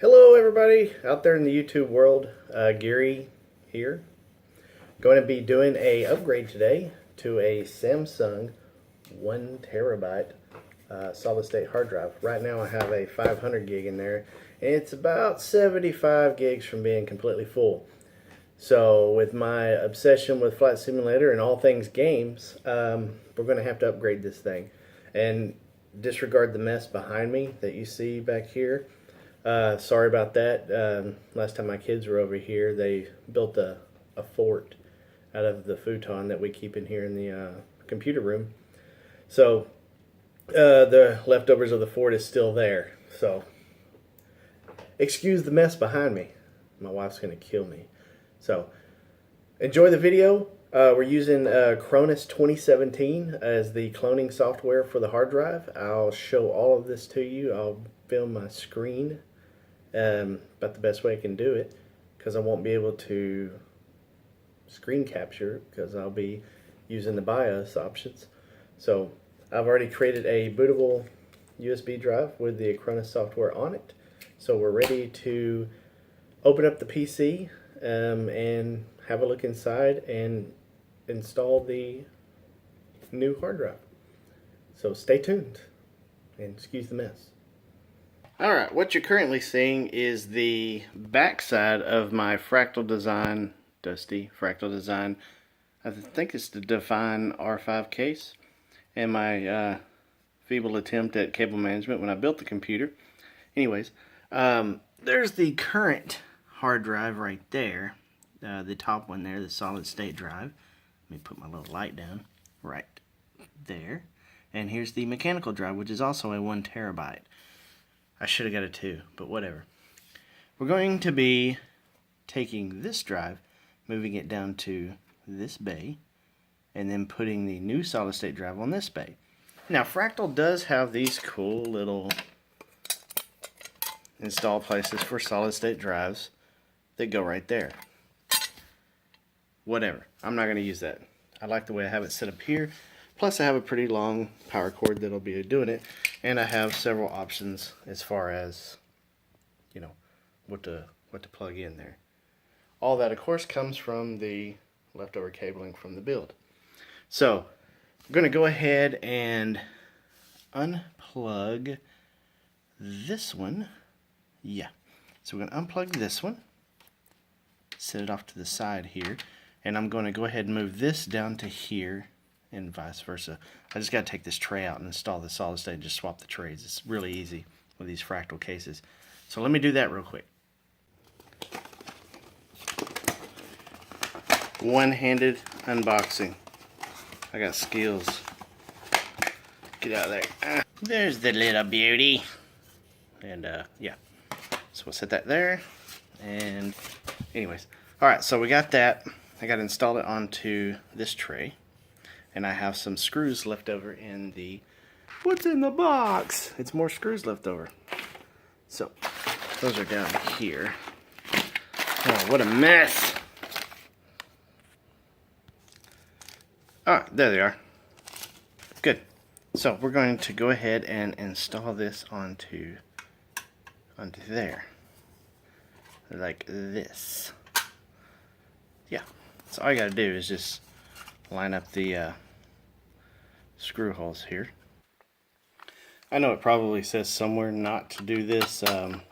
Hello everybody out there in the YouTube world, Gary here. Going to be doing a upgrade today to a Samsung 1 terabyte solid state hard drive. Right now I have a 500 gig in there and it's about 75 gigs from being completely full. So with my obsession with Flight Simulator and all things games, we're going to have to upgrade this thing. And disregard the mess behind me that you see back here. Sorry about that. Last time my kids were over here, they built a fort out of the futon that we keep in here in the computer room. So the leftovers of the fort is still there. So excuse the mess behind me. My wife's going to kill me. So enjoy the video. We're using Acronis 2017 as the cloning software for the hard drive. I'll show all of this to you. I'll film my screen about the best way I can do it, because I won't be able to screen capture because I'll be using the BIOS options. So I've already created a bootable USB drive with the Acronis software on it. So we're ready to open up the PC and have a look inside and install the new hard drive. So stay tuned and excuse the mess. Alright, what you're currently seeing is the back side of my Fractal Design, dusty Fractal Design, I think it's the Define R5 case, and my feeble attempt at cable management when I built the computer. Anyways, there's the current hard drive right there, the top one there, the solid state drive. Let me put my little light down right there. And here's the mechanical drive, which is also a 1 terabyte. I should have got a 2, but whatever. We're going to be taking this drive, moving it down to this bay, and then putting the new solid state drive on this bay. Now, Fractal does have these cool little install places for solid state drives that go right there. Whatever. I'm not going to use that. I like the way I have it set up here. Plus I have a pretty long power cord that'll be doing it. And I have several options as far as, you know, what to plug in there. All that, of course, comes from the leftover cabling from the build. So I'm going to go ahead and unplug this one. Yeah. So we're going to unplug this one. Set it off to the side here. And I'm going to go ahead and move this down to here and vice versa. I just got to take this tray out and install the solid state and just swap the trays. It's really easy with these Fractal cases. So let me do that real quick. One-handed unboxing. I got skills. Get out of there. There's the little beauty. And yeah. So we'll set that there. And anyways. Alright, so we got that. I got to install it onto this tray, and I have some screws left over in the, what's in the box? It's more screws left over. So, those are down here. Oh, what a mess. Alright, there they are. Good. So, we're going to go ahead and install this onto there. Like this. Yeah. So all you gotta do is just line up the screw holes here. I know it probably says somewhere not to do this on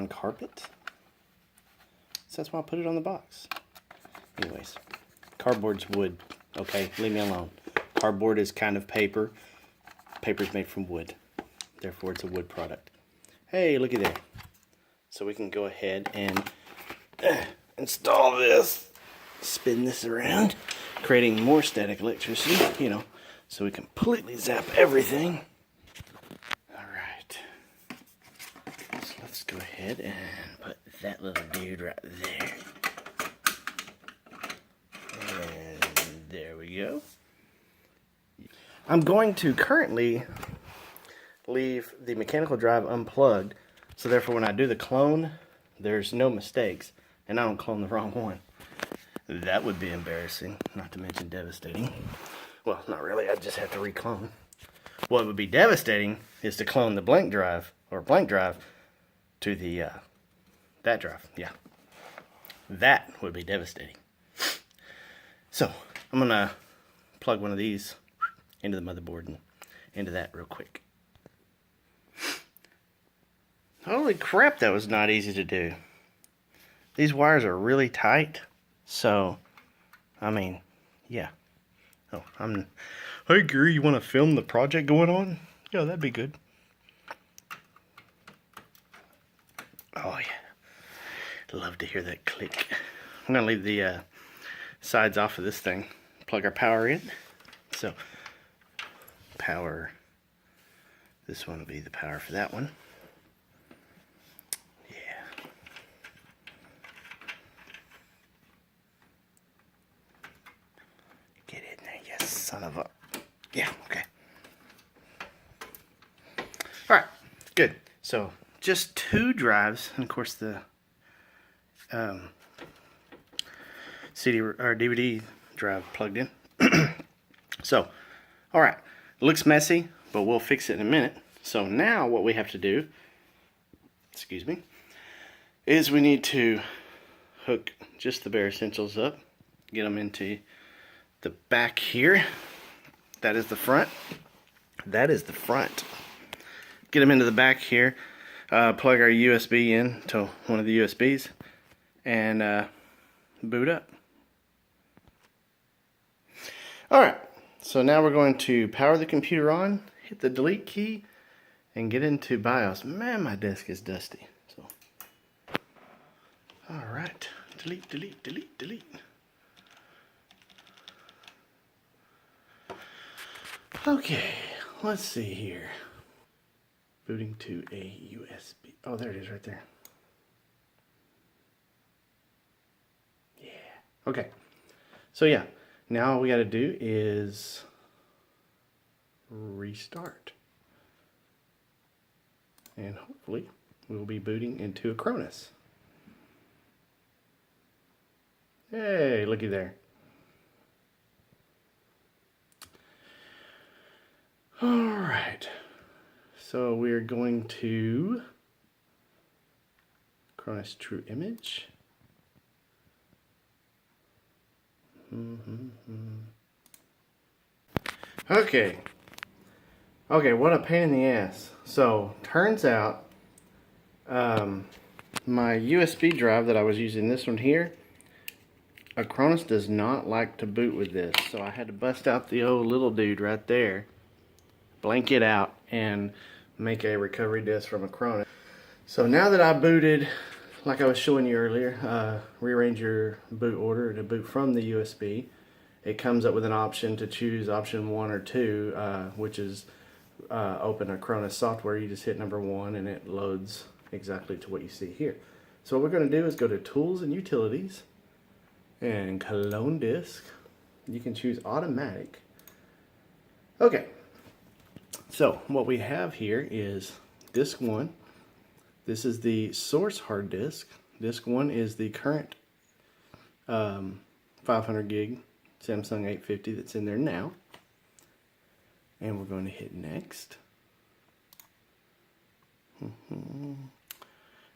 carpet, so that's why I put it on the box. Anyways, cardboard's wood. Okay, leave me alone. Cardboard is kind of paper. Paper's made from wood, therefore it's a wood product. Hey, look at that. So we can go ahead and install this. Spin this around, creating more static electricity, you know, so we completely zap everything. Alright. So let's go ahead and put that little dude right there. And there we go. I'm going to currently leave the mechanical drive unplugged, so therefore when I do the clone, there's no mistakes, and I don't clone the wrong one. That would be embarrassing, not to mention devastating. Well, not really, I'd just have to re-clone. What would be devastating is to clone the blank drive, or blank drive, to the that drive. Yeah, that would be devastating. So I'm gonna plug one of these into the motherboard and into that real quick. Holy crap, that was not easy to do. These wires are really tight, so I mean, yeah. Oh, hey Gary, you want to film the project going on? Yeah, that'd be good. Oh yeah, love to hear that click. I'm gonna leave the sides off of this thing. Plug our power in. So, power. This one will be the power for that one. Yeah. Get in there, you son of a. Yeah, okay. Alright, good. So, just 2 drives, and of course the CD or DVD drive plugged in. So, alright, looks messy, but we'll fix it in a minute. So now what we have to do, excuse me, is we need to hook just the bare essentials up, get them into the back here. That is the front. That is the front. Get them into the back here, plug our USB in to one of the USBs, and boot up. Alright, so now we're going to power the computer on, hit the delete key, and get into BIOS. Man, my desk is dusty. So, alright, delete, delete, delete, delete. Okay, let's see here. Booting to a USB. Oh, there it is right there. Yeah. Okay. So yeah, now all we got to do is restart. And hopefully we'll be booting into Acronis. Hey, looky there. Alright. So we're going to Acronis True Image. Okay. Okay, what a pain in the ass. So, turns out my USB drive that I was using, this one here, Acronis does not like to boot with this. So I had to bust out the old little dude right there, blank it out, and make a recovery disk from Acronis. So now that I booted, like I was showing you earlier, rearrange your boot order to boot from the USB. It comes up with an option to choose option 1 or 2, which is open Acronis software. You just hit number 1 and it loads exactly to what you see here. So what we're going to do is go to Tools and Utilities and Clone Disk. You can choose Automatic. Okay. So what we have here is disk 1. This is the source hard disk. Disk 1 is the current 500 gig Samsung 850 that's in there now. And we're going to hit next.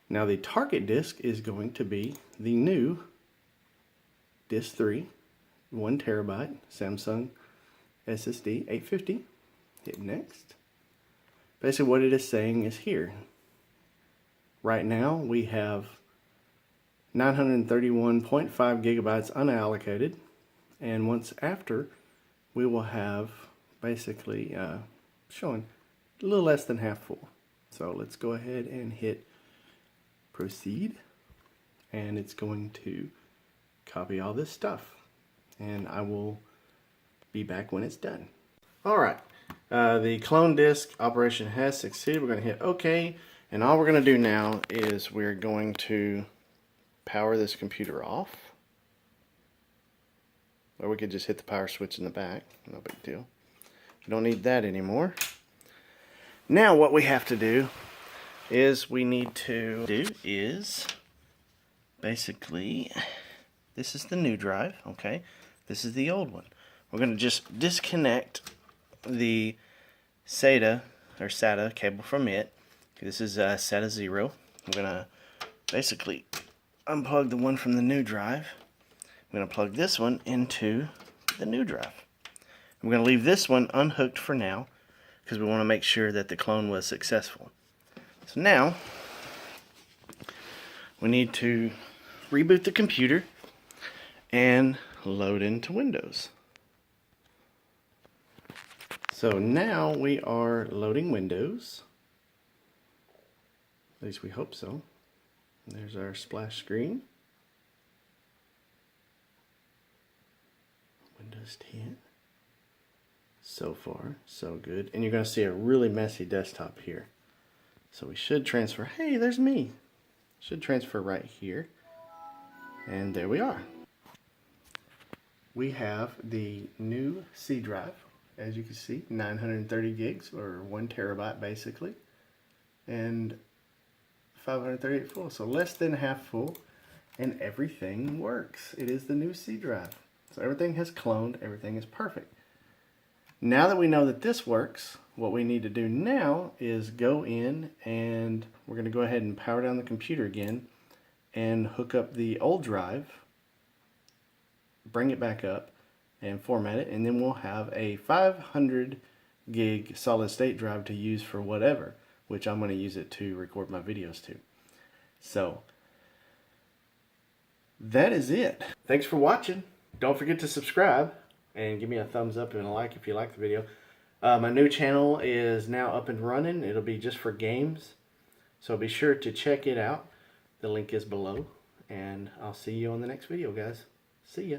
Now the target disk is going to be the new disk 3, 1 terabyte Samsung SSD 850. Hit next. Basically what it is saying is here. Right now we have 931.5 gigabytes unallocated, and once after we will have basically showing a little less than half full. So let's go ahead and hit proceed, and it's going to copy all this stuff, and I will be back when it's done. Alright, the clone disk operation has succeeded. We're going to hit OK, and all we're going to do now is we're going to power this computer off, or we could just hit the power switch in the back, no big deal. We don't need that anymore. Now what we have to do is basically, this is the new drive, okay? This is the old one. We're going to just disconnect the SATA cable from it. This is SATA 0. I'm going to basically unplug the one from the new drive. I'm going to plug this one into the new drive. I'm going to leave this one unhooked for now because we want to make sure that the clone was successful. So now we need to reboot the computer and load into Windows. So now we are loading Windows. At least we hope so. There's our splash screen. Windows 10. So far, so good. And you're going to see a really messy desktop here. So we should transfer. Hey, there's me. Should transfer right here. And there we are. We have the new C drive. As you can see, 930 gigs or 1 terabyte basically. And 538 full. So less than half full. And everything works. It is the new C drive. So everything has cloned. Everything is perfect. Now that we know that this works, what we need to do now is go in and we're going to go ahead and power down the computer again and hook up the old drive, bring it back up and format it, and then we'll have a 500 gig solid state drive to use for whatever, which I'm going to use it to record my videos to. So that is it. Thanks for watching. Don't forget to subscribe and give me a thumbs up and a like if you like the video. My new channel is now up and running. It'll be just for games, so be sure to check it out. The link is below, and I'll see you on the next video, guys. See ya.